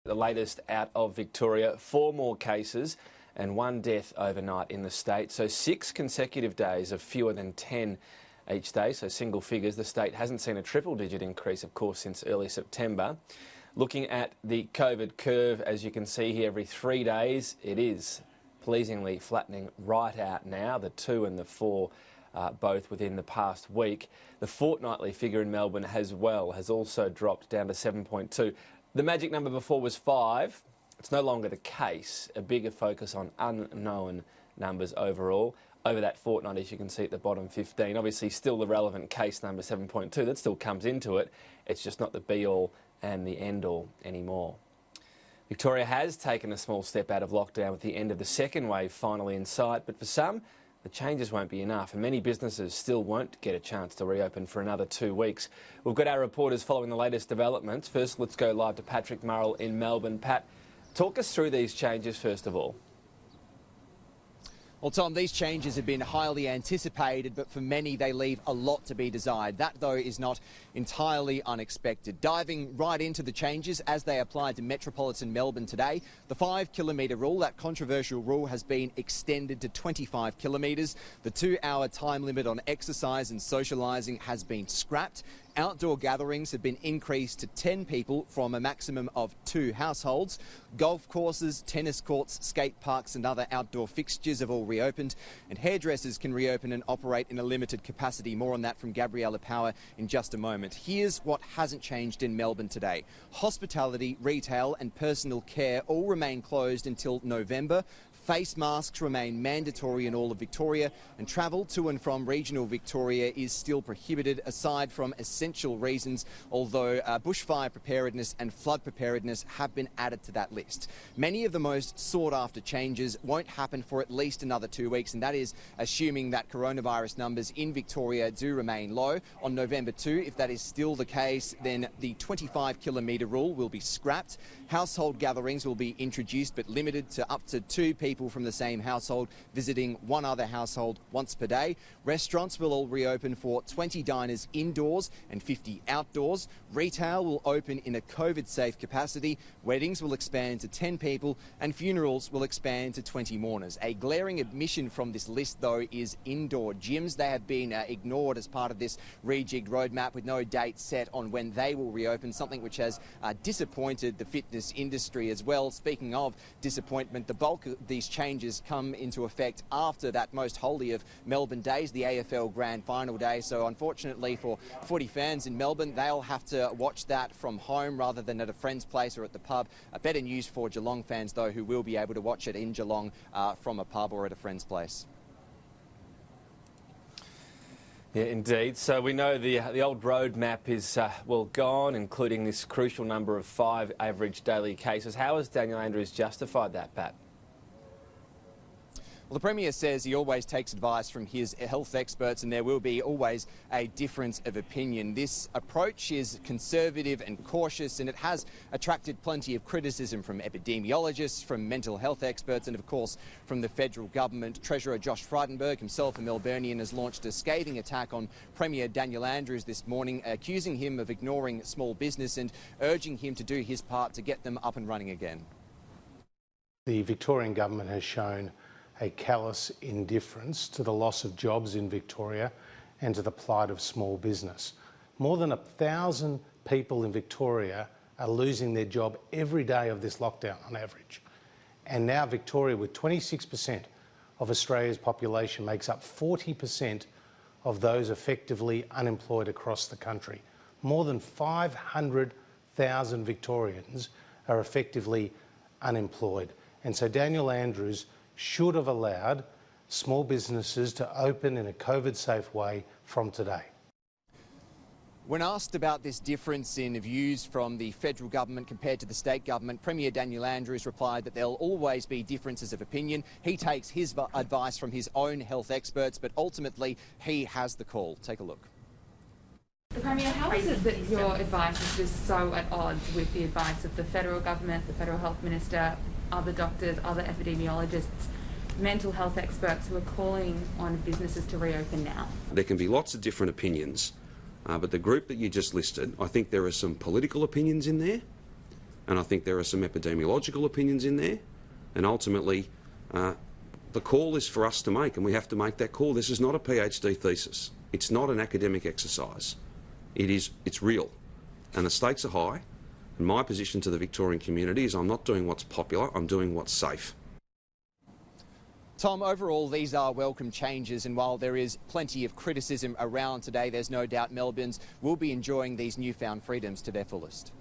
the latest out of Victoria. 4 more cases and 1 death overnight in the state. So 6 consecutive days of fewer than 10 each day, so single figures. The state hasn't seen a triple-digit increase, of course, since early September. Looking at the COVID curve, as you can see here, every 3 days, it is pleasingly flattening right out now. The 2 and the 4 both within the past week. The fortnightly figure in Melbourne has also dropped down to 7.2. The magic number before was 5. It's no longer the case. A bigger focus on unknown numbers overall. Over that fortnight, as you can see at the bottom, 15. Obviously, still the relevant case number, 7.2. That still comes into it. It's just not the be-all and the end-all anymore. Victoria has taken a small step out of lockdown with the end of the second wave finally in sight, but for some, the changes won't be enough, and many businesses still won't get a chance to reopen for another 2 weeks. We've got our reporters following the latest developments. First, let's go live to Patrick Murrell in Melbourne. Pat, talk us through these changes first of all. Well, Tom, these changes have been highly anticipated, but for many they leave a lot to be desired. That, though, is not entirely unexpected. Diving right into the changes as they apply to metropolitan Melbourne today, the 5-kilometre rule, that controversial rule, has been extended to 25 kilometres. The 2-hour time limit on exercise and socialising has been scrapped. Outdoor gatherings have been increased to 10 people from a maximum of 2 households. Golf courses, tennis courts, skate parks and other outdoor fixtures have all reopened, and hairdressers can reopen and operate in a limited capacity. More on that from Gabriella Power in just a moment. Here's what hasn't changed in Melbourne today. Hospitality, retail and personal care all remain closed until November. Face masks remain mandatory in all of Victoria, and travel to and from regional Victoria is still prohibited aside from essential reasons, although bushfire preparedness and flood preparedness have been added to that list. Many of the most sought-after changes won't happen for at least another 2 weeks, and that is assuming that coronavirus numbers in Victoria do remain low. On November 2, if that is still the case, then the 25-kilometre rule will be scrapped. Household gatherings will be introduced, but limited to up to 2 people from the same household visiting one other household once per day. Restaurants will all reopen for 20 diners indoors and 50 outdoors. Retail will open in a COVID-safe capacity. Weddings will expand to 10 people and funerals will expand to 20 mourners. A glaring omission from this list, though, is indoor gyms. They have been ignored as part of this rejigged roadmap with no date set on when they will reopen, something which has disappointed the fitness industry as well. Speaking of disappointment, the bulk of these changes come into effect after that most holy of Melbourne days, the AFL Grand Final day. So unfortunately for footy fans in Melbourne, they'll have to watch that from home rather than at a friend's place or at the pub. Better news for Geelong fans, though, who will be able to watch it in Geelong from a pub or at a friend's place. Yeah, indeed. So we know the old roadmap is, gone, including this crucial number of 5 average daily cases. How has Daniel Andrews justified that, Pat? Well, the Premier says he always takes advice from his health experts and there will be always a difference of opinion. This approach is conservative and cautious, and it has attracted plenty of criticism from epidemiologists, from mental health experts and, of course, from the federal government. Treasurer Josh Frydenberg, himself a Melburnian, has launched a scathing attack on Premier Daniel Andrews this morning, accusing him of ignoring small business and urging him to do his part to get them up and running again. The Victorian government has shown a callous indifference to the loss of jobs in Victoria and to the plight of small business. More than 1,000 people in Victoria are losing their job every day of this lockdown on average. And now Victoria, with 26% of Australia's population, makes up 40% of those effectively unemployed across the country. More than 500,000 Victorians are effectively unemployed. And so Daniel Andrews should have allowed small businesses to open in a COVID-safe way from today. When asked about this difference in views from the federal government compared to the state government, Premier Daniel Andrews replied that there'll always be differences of opinion. He takes his advice from his own health experts, but ultimately he has the call. Take a look. The Premier, how is it that your advice is just so at odds with the advice of the federal government, the federal health minister, other doctors, other epidemiologists, mental health experts who are calling on businesses to reopen now? There can be lots of different opinions, but the group that you just listed, I think there are some political opinions in there, and I think there are some epidemiological opinions in there, and ultimately the call is for us to make, and we have to make that call. This is not a PhD thesis. It's not an academic exercise. It's real, and the stakes are high. And my position to the Victorian community is I'm not doing what's popular, I'm doing what's safe. Tom, overall, these are welcome changes, and while there is plenty of criticism around today, there's no doubt Melbourne's will be enjoying these newfound freedoms to their fullest.